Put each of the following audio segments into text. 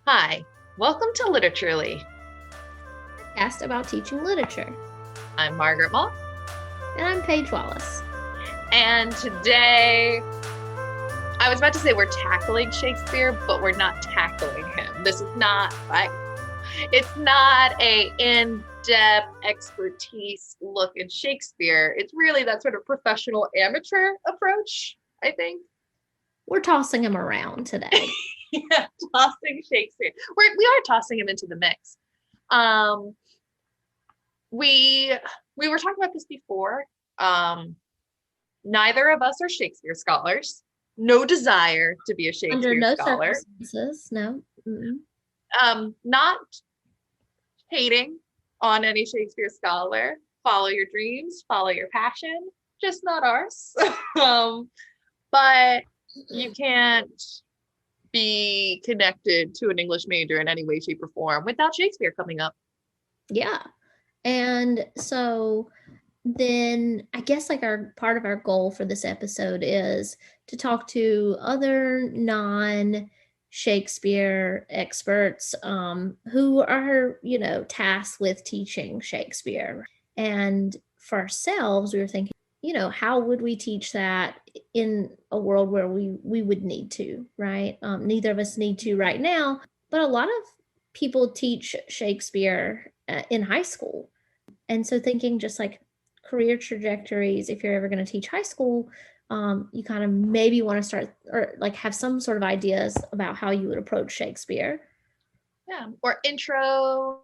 Hi, welcome to Literaturely. Podcast about teaching literature. I'm Margaret Moss, And I'm Paige Wallace. and today I was about to say we're tackling Shakespeare, but we're not tackling him. This is not it's not a in-depth expertise look at Shakespeare. It's really that sort of professional amateur approach, I think. We're tossing him around today. Yeah, tossing Shakespeare. We are tossing him into the mix. Um, we we were talking about this before. Neither of us are Shakespeare scholars. No desire to be a Under Shakespeare no scholar. circumstances, no. Not hating on any Shakespeare scholar. Follow your dreams, follow your passion. Just not ours. But you can't be connected to an English major in any way, shape, or form without Shakespeare coming up. Yeah. And so then I guess like our part of our goal for this episode is to talk to other non-Shakespeare experts who are, tasked with teaching Shakespeare. And for ourselves, we were thinking, how would we teach that in a world where we would need to, right? Neither of us need to right now, but a lot of people teach Shakespeare in high school. And so thinking just like career trajectories, if you're ever going to teach high school, you kind of maybe want to start or like have some sort of ideas about how you would approach Shakespeare. Yeah, or intro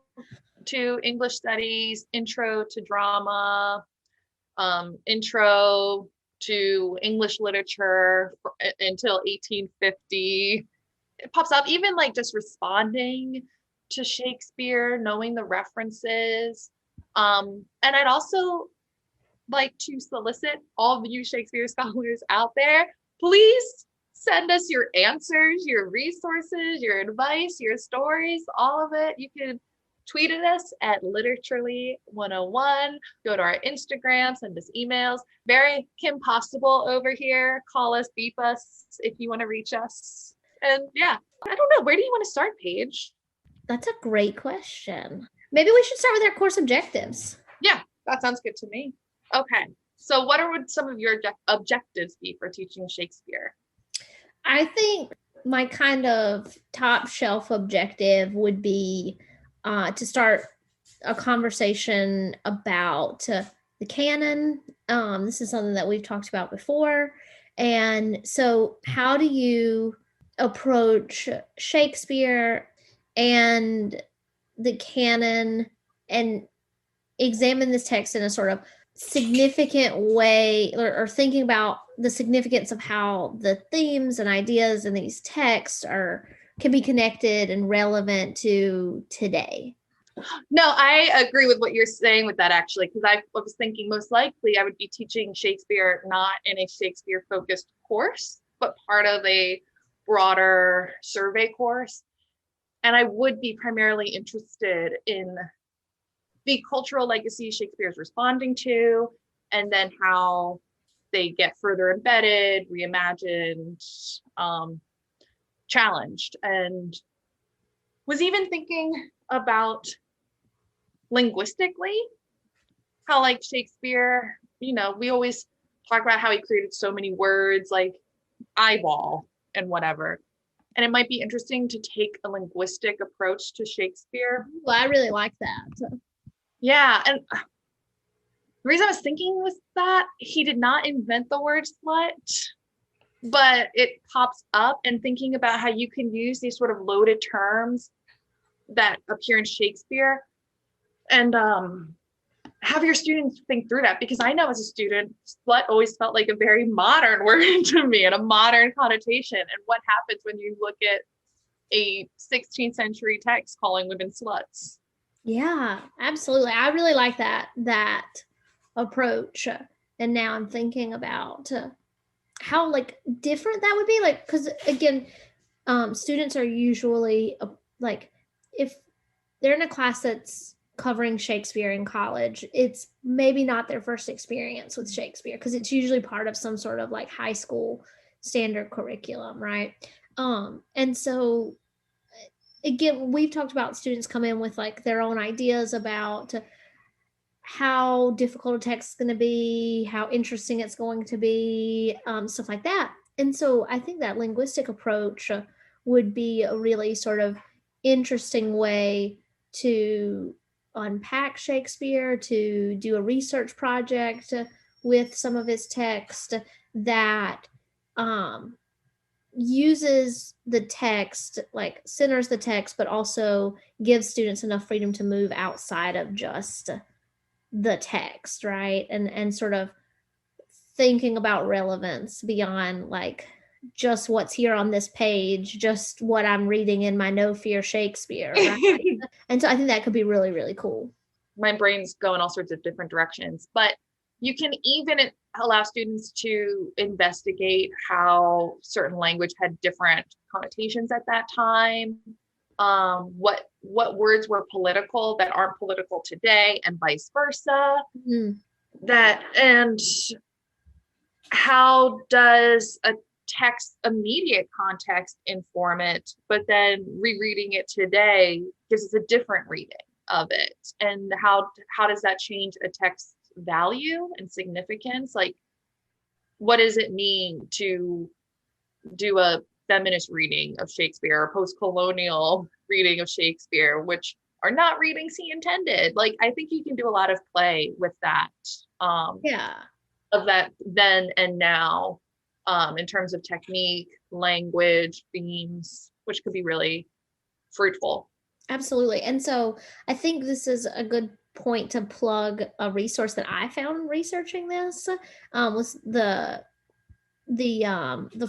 to English studies, intro to drama, intro to English literature until 1850. It pops up, even like just responding to Shakespeare, knowing the references. And I'd also like to solicit all of you Shakespeare scholars out there, please send us your answers, your resources, your advice, your stories, all of it. You can tweet at us at Literally101. Go to our Instagram, send us emails. Very Kim Possible over here. Call us, beep us if you want to reach us. And yeah, I don't know. Where do you want to start, Paige? That's a great question. Maybe we should start with our course objectives. Yeah, that sounds good to me. Okay. So what would some of your objectives be for teaching Shakespeare? I think my kind of top shelf objective would be to start a conversation about the canon. This is something that we've talked about before. And so, how do you approach Shakespeare and the canon and examine this text in a sort of significant way, or thinking about the significance of how the themes and ideas in these texts can be connected and relevant to today? No, I agree with what you're saying with that, actually, because I was thinking most likely I would be teaching Shakespeare not in a Shakespeare focused course, but part of a broader survey course. And I would be primarily interested in the cultural legacy Shakespeare is responding to, and then how they get further embedded, reimagined, challenged. And was even thinking about linguistically how, like, Shakespeare, we always talk about how he created so many words like eyeball and whatever. And it might be interesting to take a linguistic approach to Shakespeare. Well, I really like that. Yeah. And the reason I was thinking was that he did not invent the word slut, but it pops up, and thinking about how you can use these sort of loaded terms that appear in Shakespeare and have your students think through that. Because I know as a student, slut always felt like a very modern word to me and a modern connotation. And what happens when you look at a 16th century text calling women sluts? Yeah, absolutely. I really like that approach. And now I'm thinking about how like different that would be, like, because again, students are usually like, if they're in a class that's covering Shakespeare in college, it's maybe not their first experience with Shakespeare because it's usually part of some sort of like high school standard curriculum, right? And so again, we've talked about students come in with like their own ideas about how difficult a text is going to be, how interesting it's going to be, stuff like that. And so I think that linguistic approach would be a really sort of interesting way to unpack Shakespeare, to do a research project with some of his text that uses the text, like centers the text, but also gives students enough freedom to move outside of just the text, right? And sort of thinking about relevance beyond like just what's here on this page, just what I'm reading in my No Fear Shakespeare, right? And so I think that could be really, really cool. My brain's going all sorts of different directions, but you can even allow students to investigate how certain language had different connotations at that time. What words were political that aren't political today, and vice versa. Mm. That, and how does a text immediate context inform it, but then rereading it today gives us a different reading of it, and how does that change a text's value and significance? Like, what does it mean to do a feminist reading of Shakespeare or post-colonial reading of Shakespeare, which are not readings he intended? Like, I think you can do a lot of play with that, Yeah, of that then and now, in terms of technique, language, themes, which could be really fruitful. absolutely. And so I think this is a good point to plug a resource that I found researching this, was the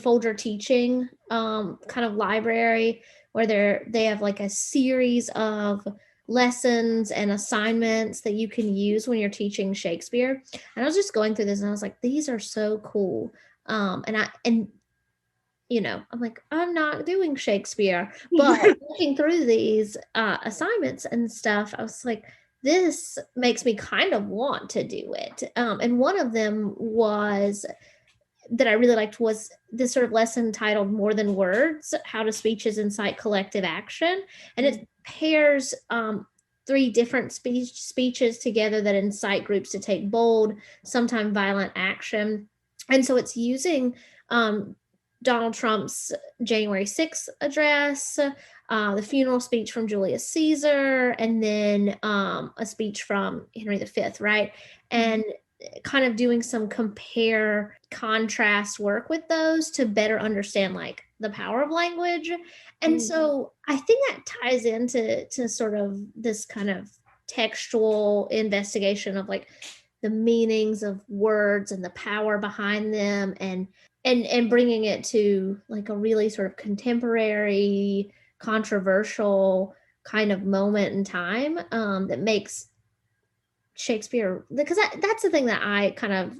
Folger teaching kind of library, where they have like a series of lessons and assignments that you can use when you're teaching Shakespeare. And I was just going through this and I was like, these are so cool. And I'm like, I'm not doing Shakespeare, but looking through these assignments and stuff, I was like, this makes me kind of want to do it. And one of them was that I really liked was this sort of lesson titled More Than Words, How Do Speeches Incite Collective Action. And it pairs three different speeches together that incite groups to take bold, sometimes violent action. And so it's using Donald Trump's January 6th address, the funeral speech from Julius Caesar, and then a speech from Henry V, right? And kind of doing some compare contrast work with those to better understand like the power of language. And so I think that ties into sort of this kind of textual investigation of like the meanings of words and the power behind them, and bringing it to like a really sort of contemporary, controversial kind of moment in time, that makes Shakespeare, because that's the thing that I kind of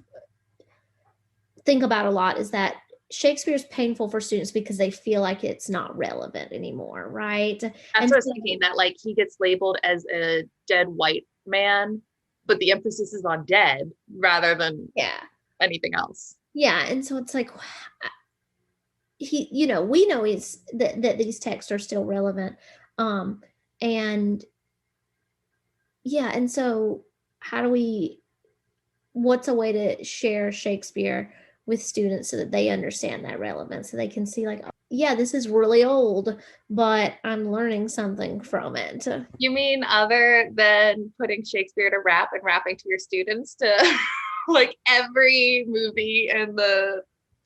think about a lot, is that Shakespeare's painful for students because they feel like it's not relevant anymore, right? That's and what I was thinking, that like he gets labeled as a dead white man, but the emphasis is on dead rather than anything else. Yeah, and so it's like we know he's that these texts are still relevant, and and so what's a way to share Shakespeare with students so that they understand that relevance, so they can see like, oh, yeah, this is really old, but I'm learning something from it. You mean other than putting Shakespeare to rap and rapping to your students to like every movie in the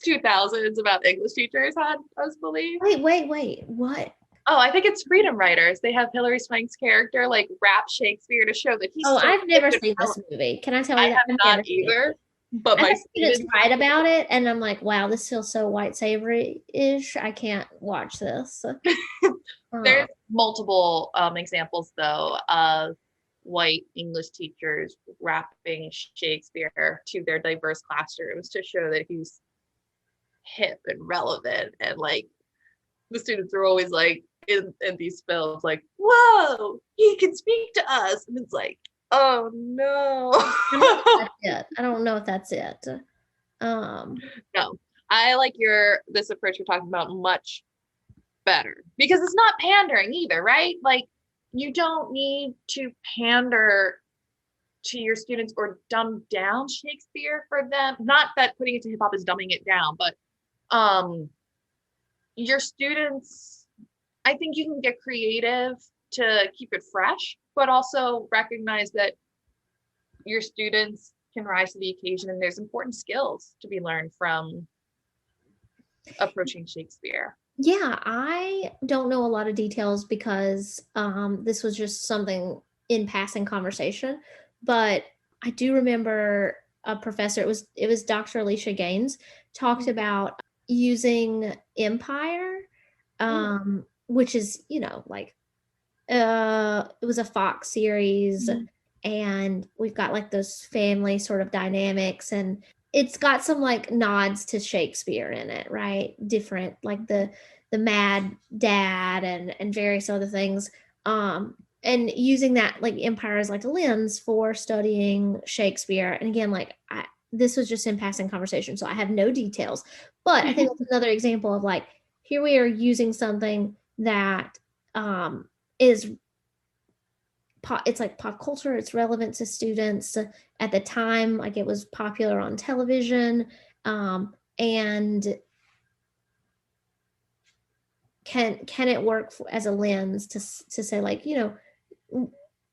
2000s about English teachers had us believe? Wait, what? Oh, I think it's Freedom Writers. They have Hilary Swank's character like rap Shakespeare to show that he's. Oh, I've never seen this movie. Can I tell you that? I have not either. But my students write about it, and I'm like, wow, this feels so white savory-ish. I can't watch this. There's multiple examples though of white English teachers rapping Shakespeare to their diverse classrooms to show that he's hip and relevant, and like the students are always like in these films like, whoa, he can speak to us, and it's like, oh no. I don't know if that's it. No, I like this approach you're talking about much better, because it's not pandering either, right? Like, you don't need to pander to your students or dumb down Shakespeare for them. Not that putting it to hip hop is dumbing it down, but your students, I think you can get creative to keep it fresh, but also recognize that your students can rise to the occasion, and there's important skills to be learned from approaching Shakespeare. Yeah, I don't know a lot of details because this was just something in passing conversation, but I do remember a professor, it was Dr. Alicia Gaines, talked about using Empire, which is, like it was a Fox series, and we've got like those family sort of dynamics, and it's got some like nods to Shakespeare in it, right? Different, like the mad dad and various other things. And using that like Empire as like a lens for studying Shakespeare. And again, like this was just in passing conversation, so I have no details. But I think that's another example of like, here we are using something that is it's like pop culture, it's relevant to students at the time, like it was popular on television, and can it work as a lens to say like,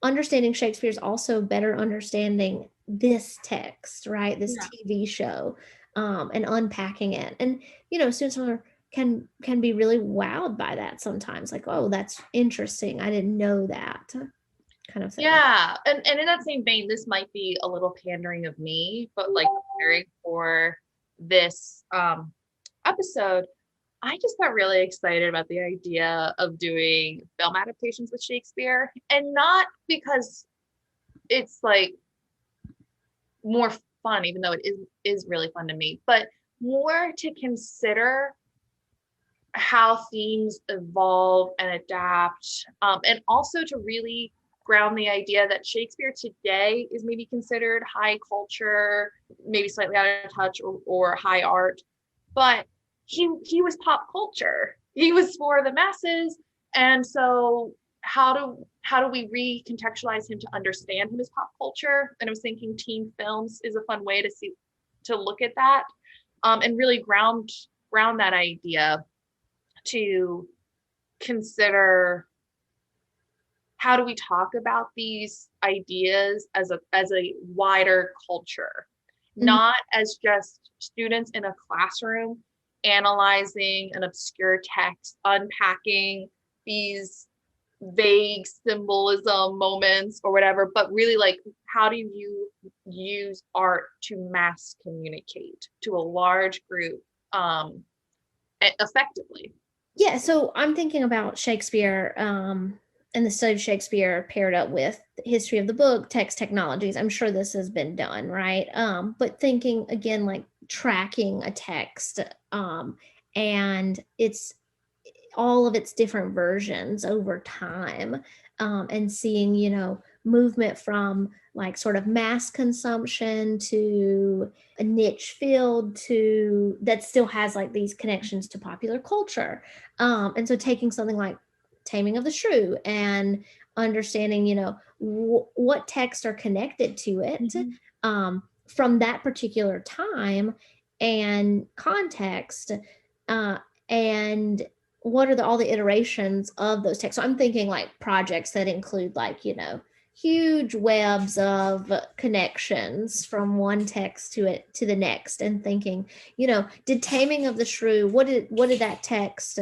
understanding Shakespeare is also better understanding this text, right? This TV show, and unpacking it. And students can be really wowed by that sometimes, like, oh, that's interesting, I didn't know that, kind of thing. Yeah, and in that same vein, this might be a little pandering of me, but like preparing for this episode, I just got really excited about the idea of doing film adaptations with Shakespeare, and not because it's like more fun, even though it is really fun to me, but more to consider how themes evolve and adapt, and also to really ground the idea that Shakespeare today is maybe considered high culture, maybe slightly out of touch, or high art, but he was pop culture. He was for the masses. And so how do we recontextualize him to understand him as pop culture? And I was thinking teen films is a fun way to look at that, and really ground that idea, to consider how do we talk about these ideas as a wider culture, not as just students in a classroom analyzing an obscure text, unpacking these vague symbolism moments or whatever, but really like, how do you use art to mass communicate to a large group effectively? Yeah, so I'm thinking about Shakespeare, and the study of Shakespeare paired up with the history of the book, text technologies. I'm sure this has been done, right? But thinking again, like tracking a text, and it's all of its different versions over time, and seeing, movement from like sort of mass consumption to a niche field to that still has like these connections to popular culture. And so taking something like Taming of the Shrew and understanding, what texts are connected to it, from that particular time and context, and what are all the iterations of those texts. So I'm thinking like projects that include like, huge webs of connections from one text to the next, and thinking, did Taming of the Shrew, what did that text,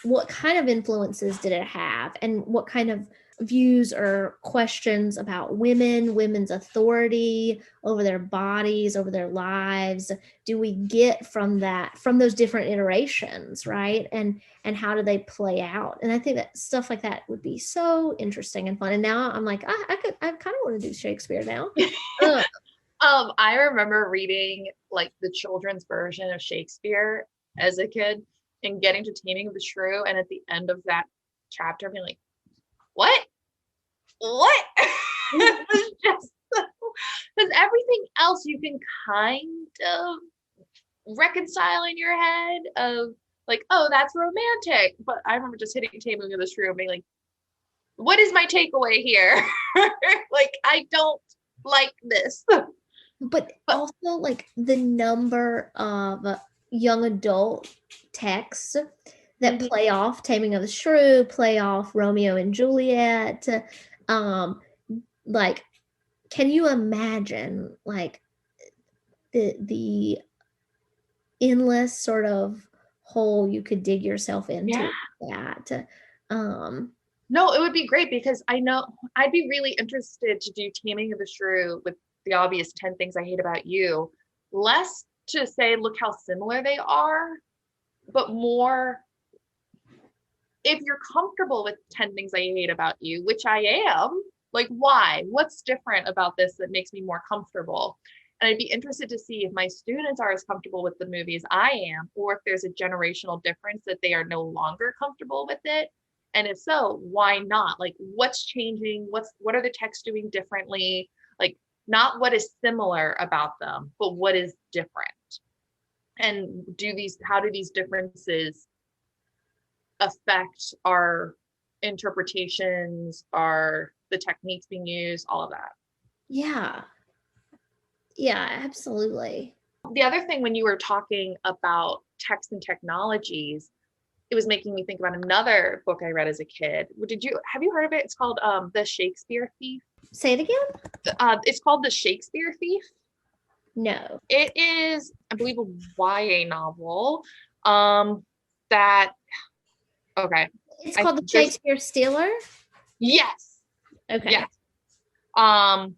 what kind of influences did it have, and what kind of views or questions about women's authority over their bodies, over their lives, do we get from those different iterations, right? And how do they play out? And I think that stuff like that would be so interesting and fun. And now I'm like, I kind of want to do Shakespeare now. I remember reading like the children's version of Shakespeare as a kid and getting to Taming of the Shrew, and at the end of that chapter being like, what it was just because everything else you can kind of reconcile in your head of like, oh, that's romantic. But I remember just hitting Taming of the Shrew and being like, what is my takeaway here? Like, I don't like this. But also like the number of young adult texts that Mhm. play off Taming of the Shrew, play off Romeo and Juliet. Like, can you imagine like the endless sort of hole you could dig yourself Yeah. into that? Um, No, it would be great because I know I'd be really interested to do Taming of the Shrew with the obvious 10 things I hate about you. Less to say, look how similar they are, but more if you're comfortable with 10 things I hate about you, which I am, like, why? What's different about this that makes me more comfortable? And I'd be interested to see if my students are as comfortable with the movie as I am, or if there's a generational difference that they are no longer comfortable with it. And if so, why not? Like, what's changing? What are the texts doing differently? Like, not what is similar about them, but what is different. And how do these differences affect our interpretations, our the techniques being used, all of that. yeah, yeah, absolutely. The other thing when you were talking about text and technologies, it was making me think about another book I read as a kid. Have you heard of it? It's called The Shakespeare Thief. Say it again? It's called The Shakespeare Thief. No. It is, I believe, a YA novel. That okay. It's called The Shakespeare Stealer? Yes. Okay. Yes. Um,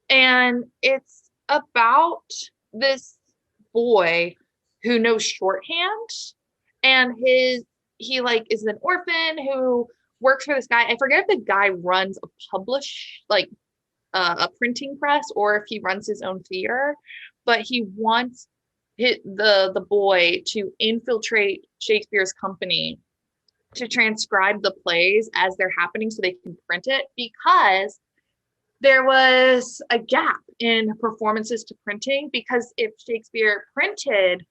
and it's about this boy who knows shorthand, and he like is an orphan who works for this guy. I forget if the guy runs a printing press or if he runs his own theater, but he wants the boy to infiltrate Shakespeare's company to transcribe the plays as they're happening so they can print it, because there was a gap in performances to printing, because if Shakespeare printed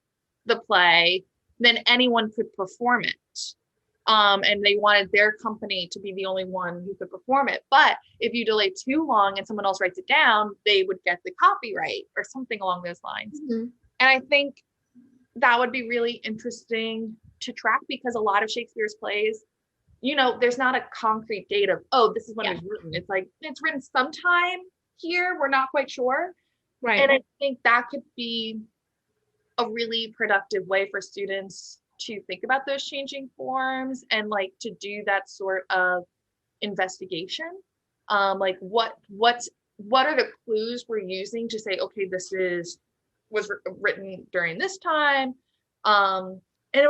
the play, then anyone could perform it. And they wanted their company to be the only one who could perform it. But if you delay too long and someone else writes it down, they would get the copyright or something along those lines. Mm-hmm. And I think that would be really interesting to track, because a lot of Shakespeare's plays, there's not a concrete date of, oh, this is when it was written. It's like, it's written sometime here. We're not quite sure. Right. And I think that could be a really productive way for students to think about those changing forms and like to do that sort of investigation. Like what are the clues we're using to say, okay, was written during this time. And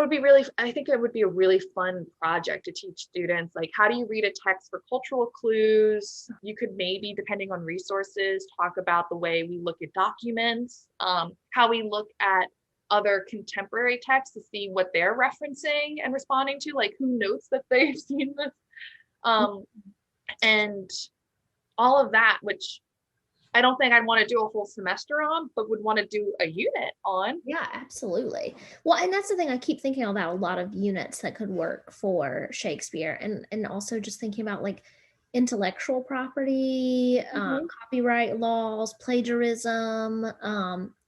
I think it would be a really fun project to teach students, like, how do you read a text for cultural clues? You could maybe, depending on resources, talk about the way we look at documents, how we look at other contemporary texts to see what they're referencing and responding to, like who notes that they've seen this, and all of that, which I don't think I'd want to do a whole semester on, but would want to do a unit on. Yeah, absolutely. Well, and that's the thing, I keep thinking about a lot of units that could work for Shakespeare, and also just thinking about like intellectual property, copyright laws, plagiarism,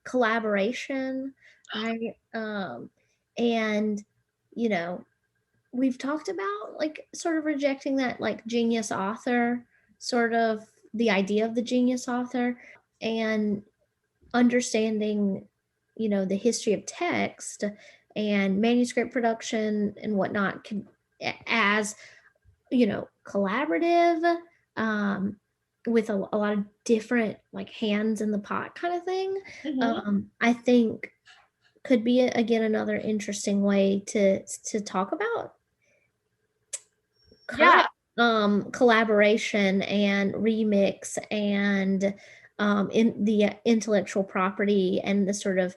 collaboration, right? And we've talked about like sort of rejecting that like genius author, sort of the idea of the genius author, and understanding the history of text and manuscript production and whatnot as collaborative, with a lot of different like hands in the pot kind of thing. I think could be again another interesting way to talk about current collaboration and remix and in the intellectual property and the sort of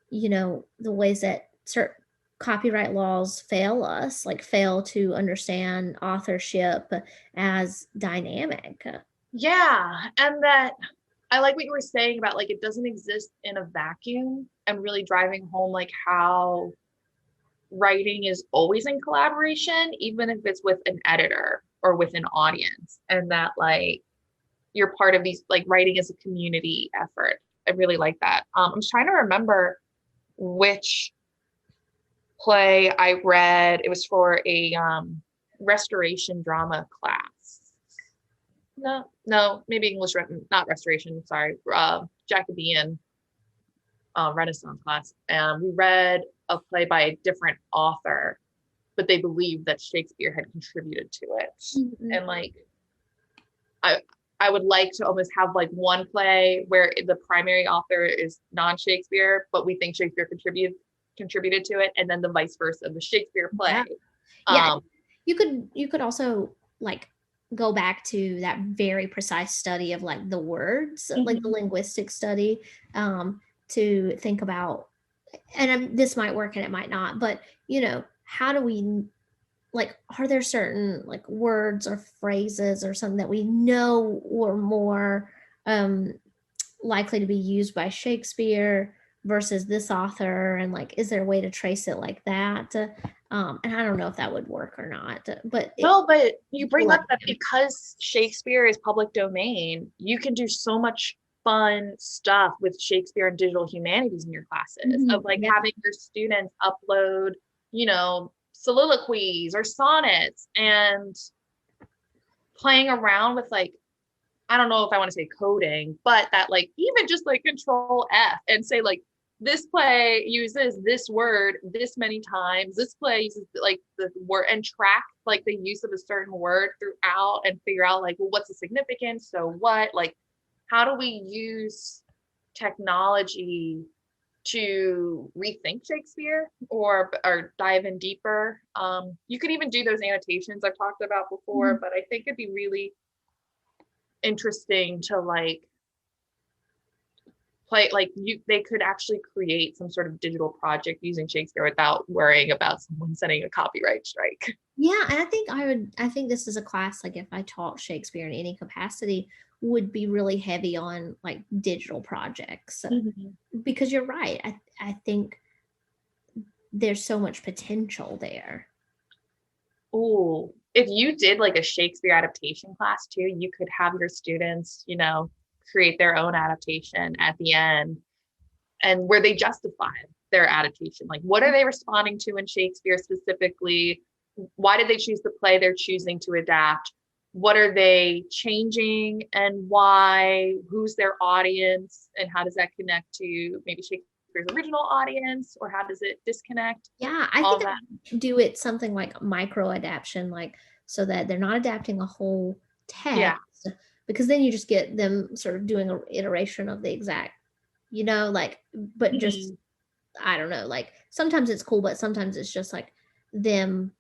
the ways that certain copyright laws fail to understand authorship as dynamic. Yeah, and that I like what you were saying about like it doesn't exist in a vacuum, and really driving home like how writing is always in collaboration, even if it's with an editor or with an audience, and that like you're part of these, like writing as a community effort. I really like that. I'm just trying to remember which play I read. It was for a restoration drama class. No, maybe English, not restoration, sorry, Jacobean Renaissance class. And we read a play by a different author, but they believed that Shakespeare had contributed to it. Mm-hmm. And like, I would like to almost have like one play where the primary author is non-Shakespeare, but we think Shakespeare contributed to it, and then the vice versa, the Shakespeare play. Yeah. You could also like go back to that very precise study of like the words, mm-hmm. like the linguistic study, to think about, and this might work and it might not, but you know, how do we, like, are there certain like words or phrases or something that we know were more likely to be used by Shakespeare versus this author, and like, is there a way to trace it like that? And I don't know if that would work or not, but but you bring up that because Shakespeare is public domain, you can do so much fun stuff with Shakespeare and digital humanities in your classes, mm-hmm. of like having your students upload, you know, soliloquies or sonnets, and playing around with like, I don't know if I want to say coding, but that like even just like Control F and say like, this play uses this word this many times, this play uses like the word, and track like the use of a certain word throughout and figure out like, well, what's the significance? So what, like, how do we use technology to rethink Shakespeare or dive in deeper? You could even do those annotations I've talked about before, mm-hmm. but I think it'd be really interesting to like play, like they could actually create some sort of digital project using Shakespeare without worrying about someone sending a copyright strike. Yeah, and I think this is a class, like if I taught Shakespeare in any capacity, would be really heavy on like digital projects, mm-hmm. because you're right. I think there's so much potential there. Oh, if you did like a Shakespeare adaptation class too, you could have your students, you know, create their own adaptation at the end, and where they justify their adaptation. Like, what are they responding to in Shakespeare specifically? Why did they choose the play they're choosing to adapt? What are they changing and why? Who's their audience? And how does that connect to maybe Shakespeare's original audience, or how does it disconnect? Yeah, I think I do it something like micro adaptation, like so that they're not adapting a whole text, because then you just get them sort of doing an iteration of the exact, you know, like, but mm-hmm. just, I don't know, like sometimes it's cool, but sometimes it's just like them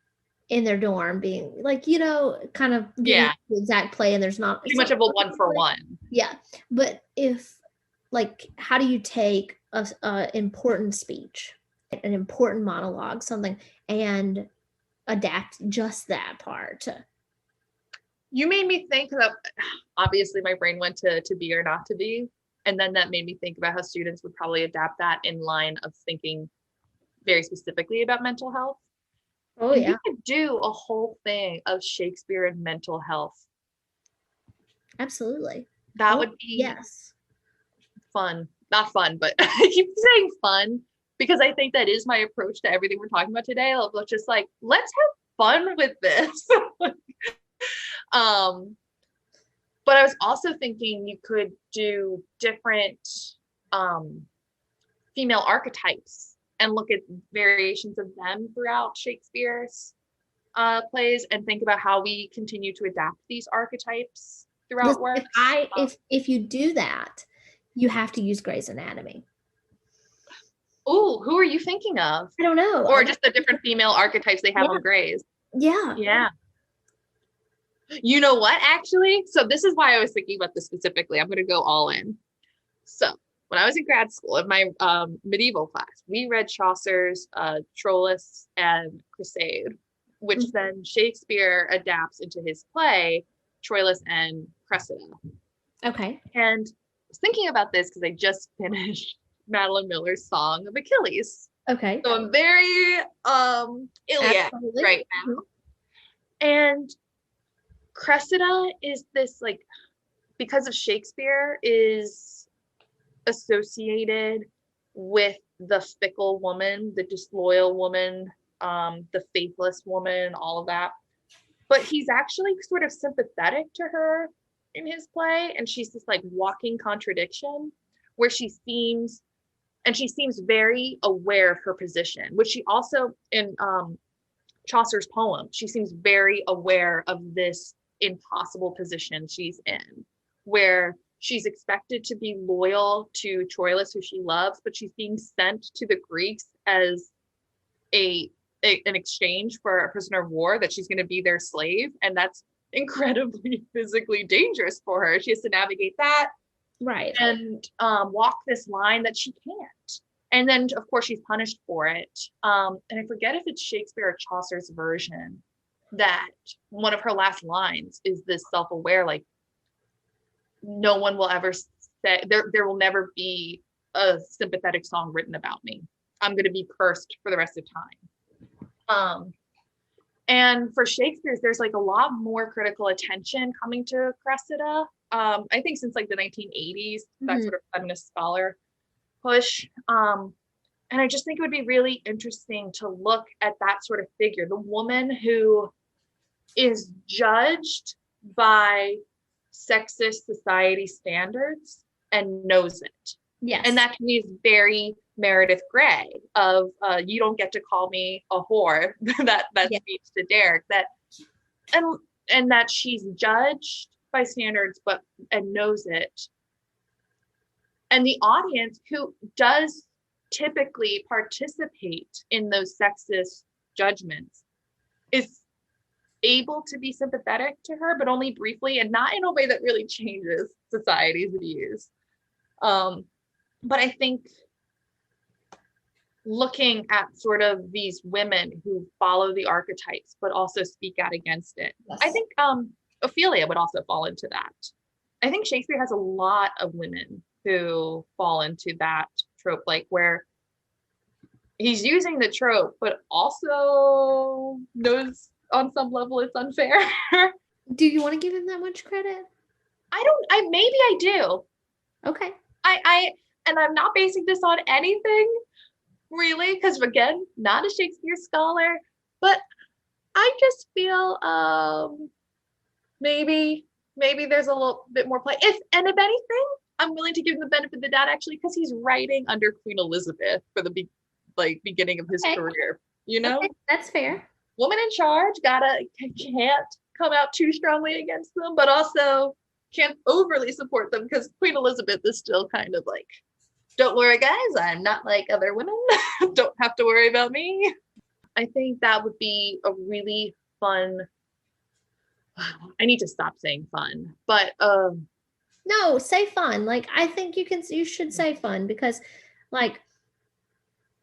in their dorm being like, you know, kind of the exact play, and there's not too much of a one for one. Yeah, but if like, how do you take a important speech, an important monologue, something, and adapt just that part? You made me think that obviously my brain went to be or not to be, and then that made me think about how students would probably adapt that in line of thinking very specifically about mental health. Oh, and you could do a whole thing of Shakespeare and mental health. Absolutely. That would be fun. Not fun, but I keep saying fun because I think that is my approach to everything we're talking about today. Let's just like, let's have fun with this. But I was also thinking you could do different female archetypes and look at variations of them throughout Shakespeare's plays, and think about how we continue to adapt these archetypes throughout work. If you do that, you have to use Grey's Anatomy. Oh, who are you thinking of? I don't know. Or just the different female archetypes they have on Grey's. Yeah. You know what, actually? So this is why I was thinking about this specifically. I'm going to go all in. So when I was in grad school, in my medieval class, we read Chaucer's Troilus and Cresside, which mm-hmm. then Shakespeare adapts into his play, Troilus and Cressida. Okay. And I was thinking about this because I just finished Madeline Miller's Song of Achilles. Okay. So I'm very Iliad Absolutely. right now. And Cressida is this, like, because of Shakespeare, is associated with the fickle woman, the disloyal woman, the faithless woman, all of that. But he's actually sort of sympathetic to her in his play, and she's this like walking contradiction where she seems very aware of her position, which she also in Chaucer's poem, she seems very aware of this impossible position she's in, where she's expected to be loyal to Troilus, who she loves, but she's being sent to the Greeks as an exchange for a prisoner of war, that she's going to be their slave, and that's incredibly physically dangerous for her. She has to navigate that, Right. and walk this line that she can't. And then, of course, she's punished for it. And I forget if it's Shakespeare or Chaucer's version that one of her last lines is this self-aware, like, no one will ever say, there will never be a sympathetic song written about me. I'm going to be cursed for the rest of time. And for Shakespeare's, there's like a lot more critical attention coming to Cressida. I think since like the 1980s, that sort of feminist scholar push. And I just think it would be really interesting to look at that sort of figure, the woman who is judged by sexist society standards and knows it. Yes. And that to me is very Meredith Grey of you don't get to call me a whore, that speech to Derek, that and that she's judged by standards and knows it. And the audience, who does typically participate in those sexist judgments, is able to be sympathetic to her, but only briefly, and not in a way that really changes society's views. But I think looking at sort of these women who follow the archetypes, but also speak out against it. Yes. I think Ophelia would also fall into that. I think Shakespeare has a lot of women who fall into that trope, like where he's using the trope, but also knows on some level it's unfair. Do you want to give him that much credit? Maybe I do. Okay. And I'm not basing this on anything really, because again, not a Shakespeare scholar, but I just feel maybe there's a little bit more play. If anything, I'm willing to give him the benefit of the doubt, actually, because he's writing under Queen Elizabeth for the beginning of his career. You know, okay, that's fair. Woman in charge, can't come out too strongly against them, but also can't overly support them, because Queen Elizabeth is still kind of like, don't worry, guys, I'm not like other women. Don't have to worry about me. I think that would be a really fun. I need to stop saying fun, but no, say fun. Like, I think you should say fun, because like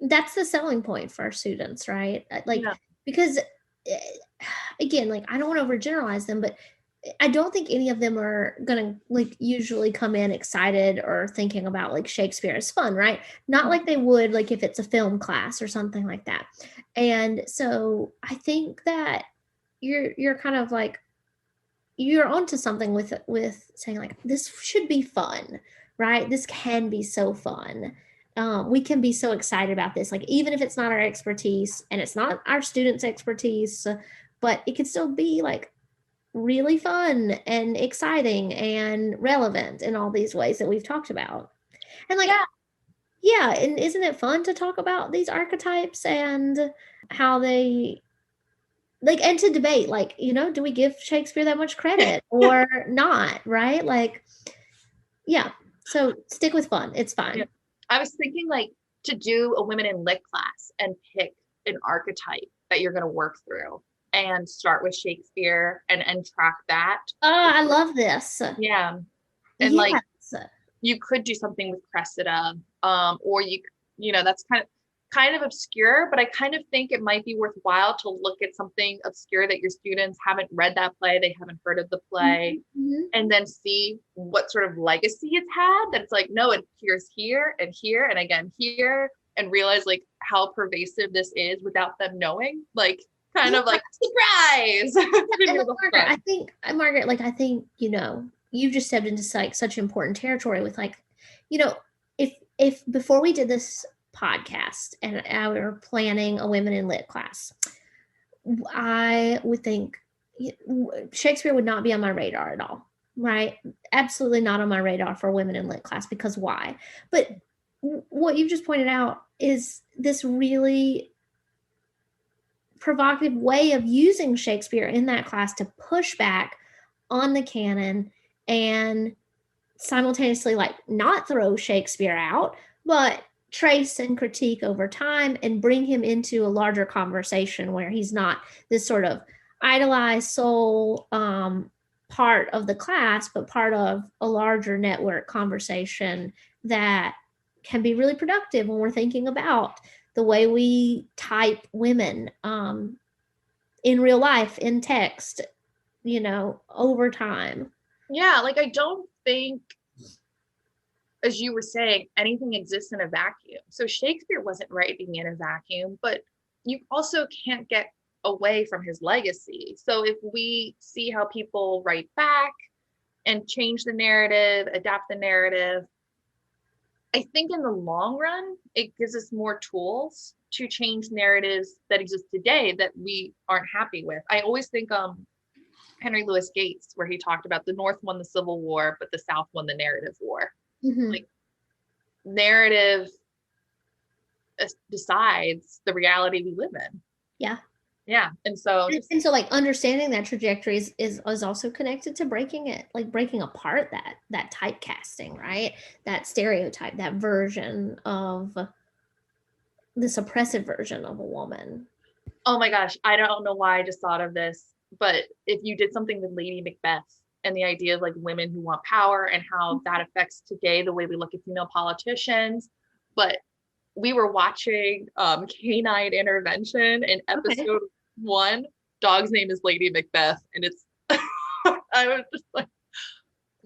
that's the selling point for our students, right? Like, because again, like, I don't want to overgeneralize them, but I don't think any of them are gonna like usually come in excited or thinking about like Shakespeare as fun, right? Not like they would like if it's a film class or something like that. And so I think that you're kind of like, you're onto something with saying like, this should be fun, right? This can be so fun. We can be so excited about this, like, even if it's not our expertise and it's not our students' expertise, but it could still be like really fun and exciting and relevant in all these ways that we've talked about. And like, yeah, and isn't it fun to talk about these archetypes and how they like, and to debate, like, you know, do we give Shakespeare that much credit or not, right? Like, yeah, so stick with fun. It's fine. Yeah. I was thinking like to do a women in lit class and pick an archetype that you're going to work through and start with Shakespeare and track that. Oh, I love this. Yeah. And like, you could do something with Cressida, or you know, that's kind of obscure, but I kind of think it might be worthwhile to look at something obscure that your students haven't read that play, they haven't heard of the play, and then see what sort of legacy it's had. That it's like, no, it appears here and here and again here. and realize like how pervasive this is without them knowing, like kind of like surprise. Margaret, like I think, you just stepped into like such important territory with like, if before we did this podcast and I were planning a women in lit class, I would think Shakespeare would not be on my radar at all, right? Absolutely not on my radar for women in lit class, because why? But what you just pointed out is this really provocative way of using Shakespeare in that class to push back on the canon and simultaneously like not throw Shakespeare out, but trace and critique over time and bring him into a larger conversation where he's not this sort of idolized soul part of the class, but part of a larger network conversation that can be really productive when we're thinking about the way we type women in real life, in text, over time. Yeah, like I don't think, as you were saying, anything exists in a vacuum. So Shakespeare wasn't writing in a vacuum, but you also can't get away from his legacy. So if we see how people write back and change the narrative, adapt the narrative, I think in the long run, it gives us more tools to change narratives that exist today that we aren't happy with. I always think Henry Louis Gates, where he talked about the North won the Civil War, but the South won the narrative war. Mm-hmm. Like narrative decides the reality we live in. Yeah. Yeah. And so like understanding that trajectory is also connected to breaking apart that typecasting, right? That stereotype, that version of this oppressive version of a woman. Oh my gosh. I don't know why I just thought of this, but if you did something with Lady Macbeth and the idea of like women who want power and how that affects today the way we look at female politicians. But we were watching Canine Intervention in episode 1. Dog's name is Lady Macbeth, and it's I was just like,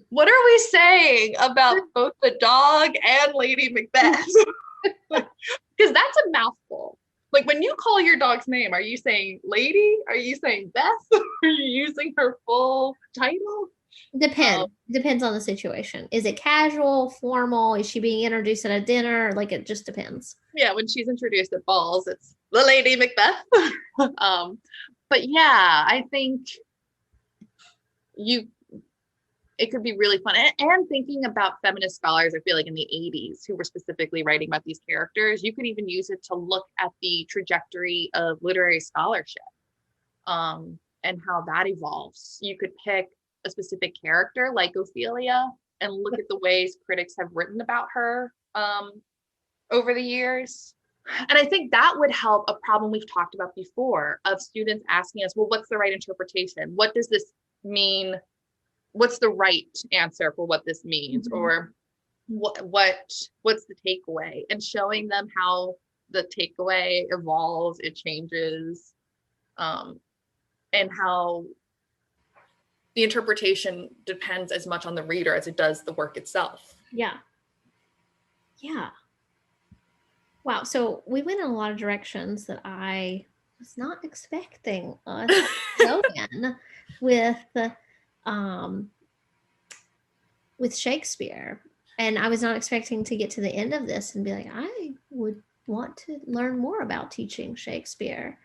what are we saying about both the dog and Lady Macbeth? Because that's a mouthful. Like when you call your dog's name, are you saying Lady? Are you saying Beth? Are you using her full title? Depends on the situation. Is it casual, formal? Is she being introduced at a dinner? Like it just depends. Yeah, when she's introduced at balls, it's the Lady Macbeth. But yeah, I think it could be really fun. And thinking about feminist scholars, I feel like in the 80s, who were specifically writing about these characters, you could even use it to look at the trajectory of literary scholarship and how that evolves. You could pick a specific character like Ophelia and look at the ways critics have written about her over the years. And I think that would help a problem we've talked about before of students asking us, well, what's the right interpretation? What does this mean? What's the right answer for what this means? Mm-hmm. Or what's the takeaway? And showing them how the takeaway evolves, it changes, and how the interpretation depends as much on the reader as it does the work itself. Yeah. Yeah. Wow. So we went in a lot of directions that I was not expecting us to go in with Shakespeare. And I was not expecting to get to the end of this and be like, I would want to learn more about teaching Shakespeare.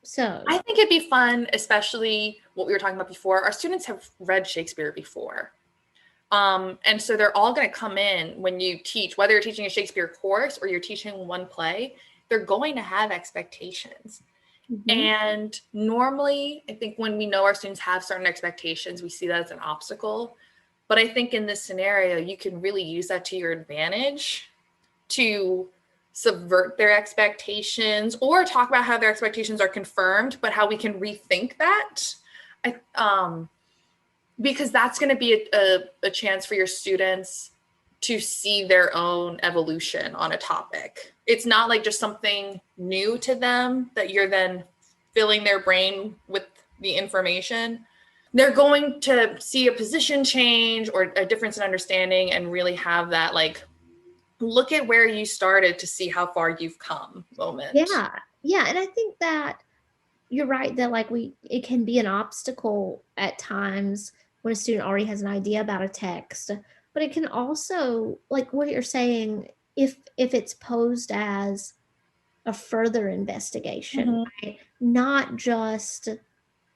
So I think it'd be fun, especially what we were talking about before. Our students have read Shakespeare before. And so they're all going to come in when you teach, whether you're teaching a Shakespeare course or you're teaching one play, they're going to have expectations. Mm-hmm. And normally, I think when we know our students have certain expectations, we see that as an obstacle. But I think in this scenario, you can really use that to your advantage to subvert their expectations or talk about how their expectations are confirmed, but how we can rethink that. Because that's going to be a chance for your students to see their own evolution on a topic. It's not like just something new to them that you're then filling their brain with the information. They're going to see a position change or a difference in understanding and really have that like look at where you started to see how far you've come moment. Yeah. And I think that you're right that like it can be an obstacle at times when a student already has an idea about a text, but it can also, like what you're saying, if it's posed as a further investigation, right? Not just,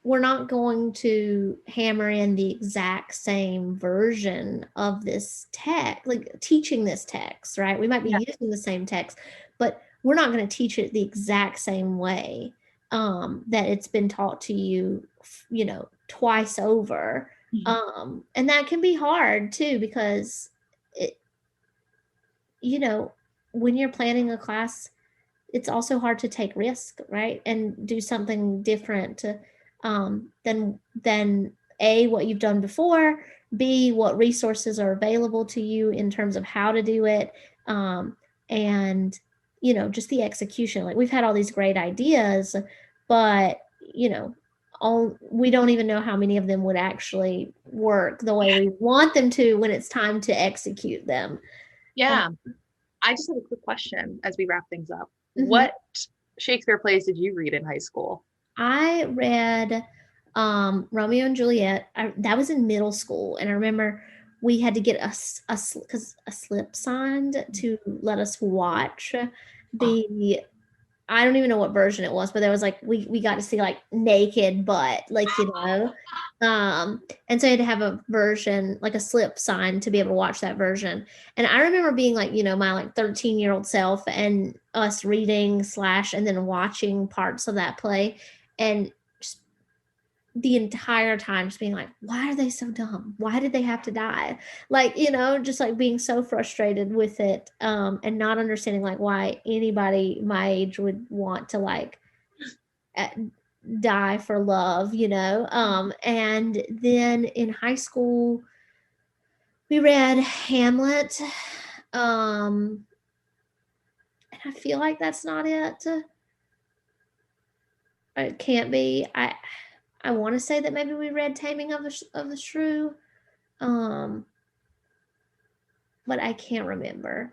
we're not going to hammer in the exact same version of this text, like teaching this text, right? We might be using the same text, but we're not going to teach it the exact same way that it's been taught to you, twice over. And that can be hard too, because it, when you're planning a class, it's also hard to take risk, right? And do something different than A, what you've done before, B, what resources are available to you in terms of how to do it, and just the execution. Like we've had all these great ideas, but we don't even know how many of them would actually work the way we want them to when it's time to execute them. Yeah. I just have a quick question as we wrap things up. What Shakespeare plays did you read in high school? I read Romeo and Juliet. That was in middle school, and I remember we had to get a slip signed to let us watch the. I don't even know what version it was, but there was like we got to see like naked butt, like and so you had to have a version, like a slip sign, to be able to watch that version. And I remember being like, my like 13-year-old self and us reading and then watching parts of that play, and just the entire time just being like, why are they so dumb? Why did they have to die? Like, just like being so frustrated with it, and not understanding like why anybody my age would want to like die for love, and then in high school we read Hamlet, and I feel like that's not it. It can't be. I want to say that maybe we read Taming of the Shrew, but I can't remember.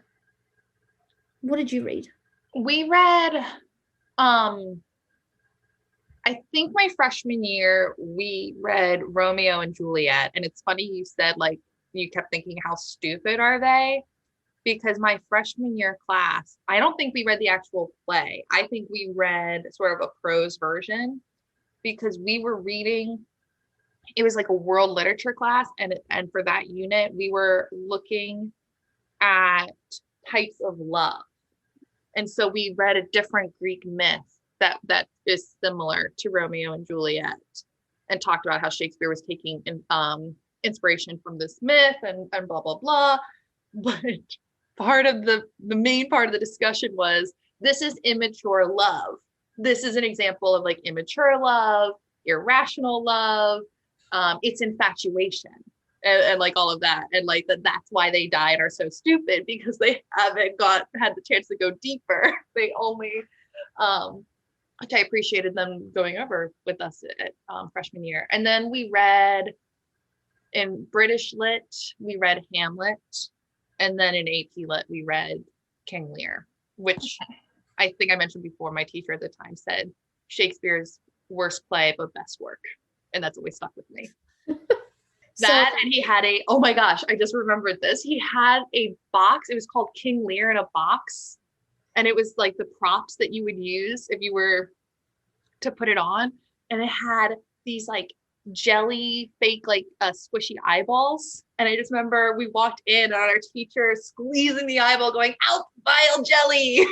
What did you read? We read I think my freshman year, we read Romeo and Juliet. And it's funny you said, like, you kept thinking, how stupid are they? Because my freshman year class, I don't think we read the actual play. I think we read sort of a prose version because we were reading, it was like a world literature class. And for that unit, we were looking at types of love. And so we read a different Greek myth that is similar to Romeo and Juliet, and talked about how Shakespeare was taking inspiration from this myth and blah blah blah. But part of the main part of the discussion was, this is immature love. This is an example of like immature love, irrational love. It's infatuation. And like all of that, and like that's why they die and are so stupid, because they haven't had the chance to go deeper. They only which I appreciated them going over with us at freshman year. And then we read in British Lit, we read Hamlet, and then in AP Lit we read King Lear, which I think I mentioned before. My teacher at the time said Shakespeare's worst play but best work, and that's always stuck with me. That, and he had oh my gosh, I just remembered this. He had a box. It was called King Lear in a box. And it was like the props that you would use if you were to put it on. And it had these like jelly, fake, like squishy eyeballs. And I just remember we walked in and our teacher squeezing the eyeball going, out, vile jelly.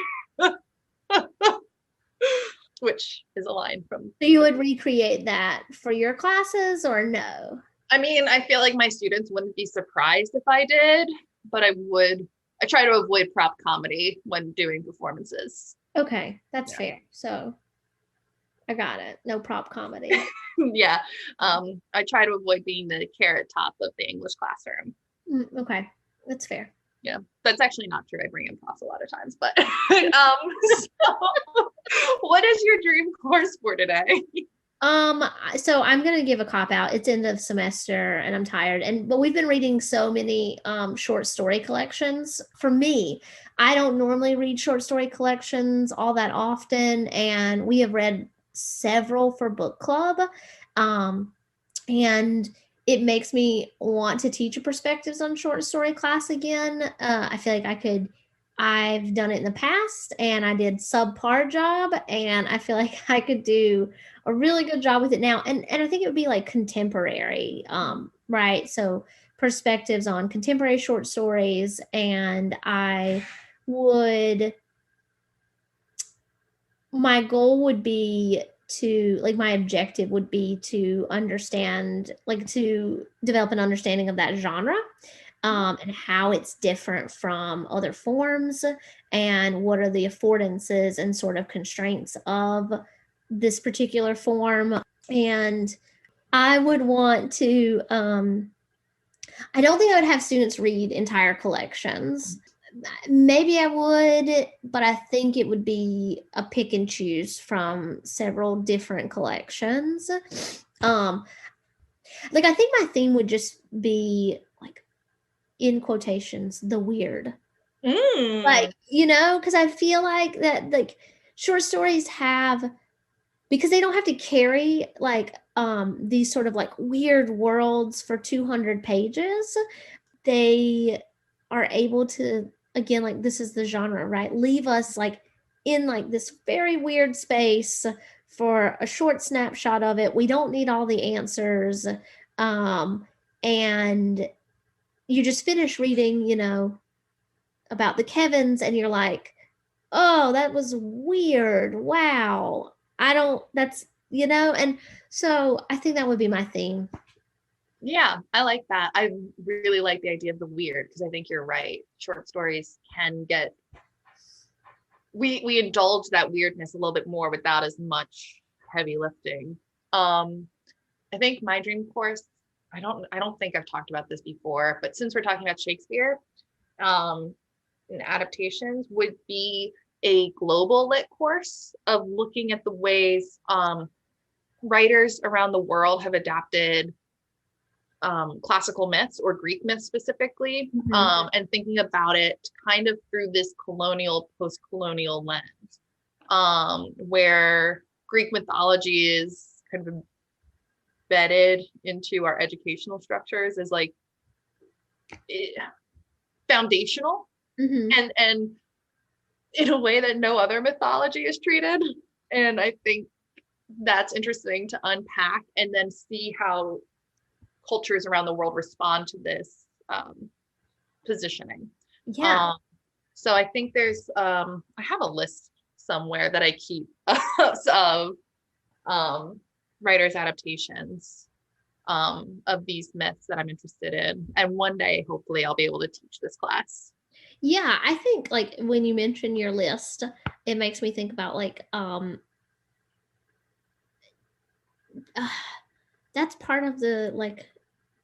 Which is a line from. So you would recreate that for your classes or no? I mean, I feel like my students wouldn't be surprised if I did, but I try to avoid prop comedy when doing performances. Okay, that's fair. So I got it. No prop comedy. Yeah. I try to avoid being the carrot top of the English classroom. Okay, that's fair. Yeah, that's actually not true. I bring in props a lot of times, but so, what is your dream course for today? So I'm gonna give a cop out. It's end of semester and I'm tired. But we've been reading so many short story collections. For me, I don't normally read short story collections all that often, and we have read several for book club. Um, and it makes me want to teach a perspectives on short story class again. I feel like I've done it in the past and I did subpar job, and I feel like I could do a really good job with it now. And I think it would be like contemporary, right? So perspectives on contemporary short stories, and would my goal would be to like my objective would be to understand, like to develop an understanding of that genre, and how it's different from other forms, and what are the affordances and sort of constraints of this particular form. And I would want to, I don't think I would have students read entire collections. Maybe I would, but I think it would be a pick and choose from several different collections. Like I think my theme would just be like, in quotations, the weird. Like, because I feel like that like short stories have, because they don't have to carry like these sort of like weird worlds for 200 pages. They are able to, again, like this is the genre, right, leave us like in like this very weird space for a short snapshot of it. We don't need all the answers. And you just finish reading, about the Kevins, and you're like, oh, that was weird, wow, I don't that's and so I think that would be my theme. Yeah, I like that. I really like the idea of the weird, because I think you're right. Short stories can get, we indulge that weirdness a little bit more without as much heavy lifting. I think my dream course, I don't think I've talked about this before, but since we're talking about Shakespeare, and adaptations, would be a global lit course of looking at the ways writers around the world have adapted classical myths or Greek myths specifically, and thinking about it kind of through this colonial, post-colonial lens, where Greek mythology is kind of embedded into our educational structures as like foundational, and in a way that no other mythology is treated. And I think that's interesting to unpack and then see how cultures around the world respond to this positioning. Yeah. So I think there's I have a list somewhere that I keep of writers' adaptations of these myths that I'm interested in, and one day hopefully I'll be able to teach this class. Yeah, I think like when you mention your list, it makes me think about like that's part of the like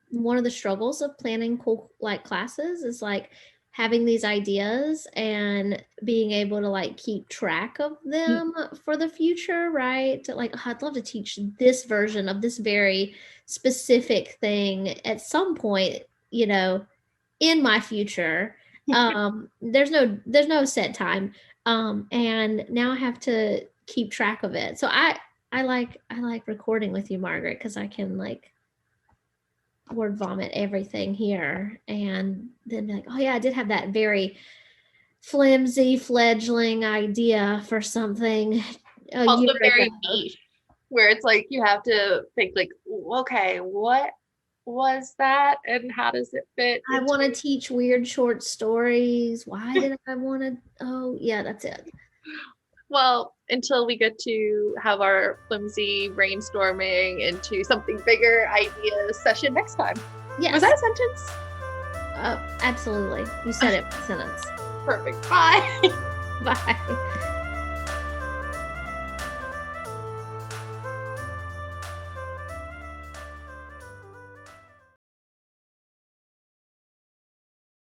one of the struggles of planning cool like classes is like having these ideas and being able to like keep track of them for the future, right? Like, oh, I'd love to teach this version of this very specific thing at some point, in my future. There's no set time. And now I have to keep track of it. So I like recording with you, Margaret, because I can like word vomit everything here and then be like, oh yeah, I did have that very flimsy fledgling idea for something Also very niche, where it's like you have to think like, okay, what was that and how does it fit I want to teach weird short stories. Why did I want to? Oh yeah, that's it. Well, until we get to have our flimsy brainstorming into something bigger idea session next time. Yes. Was that a sentence? Absolutely. You said it with a sentence. Perfect. Bye. Bye.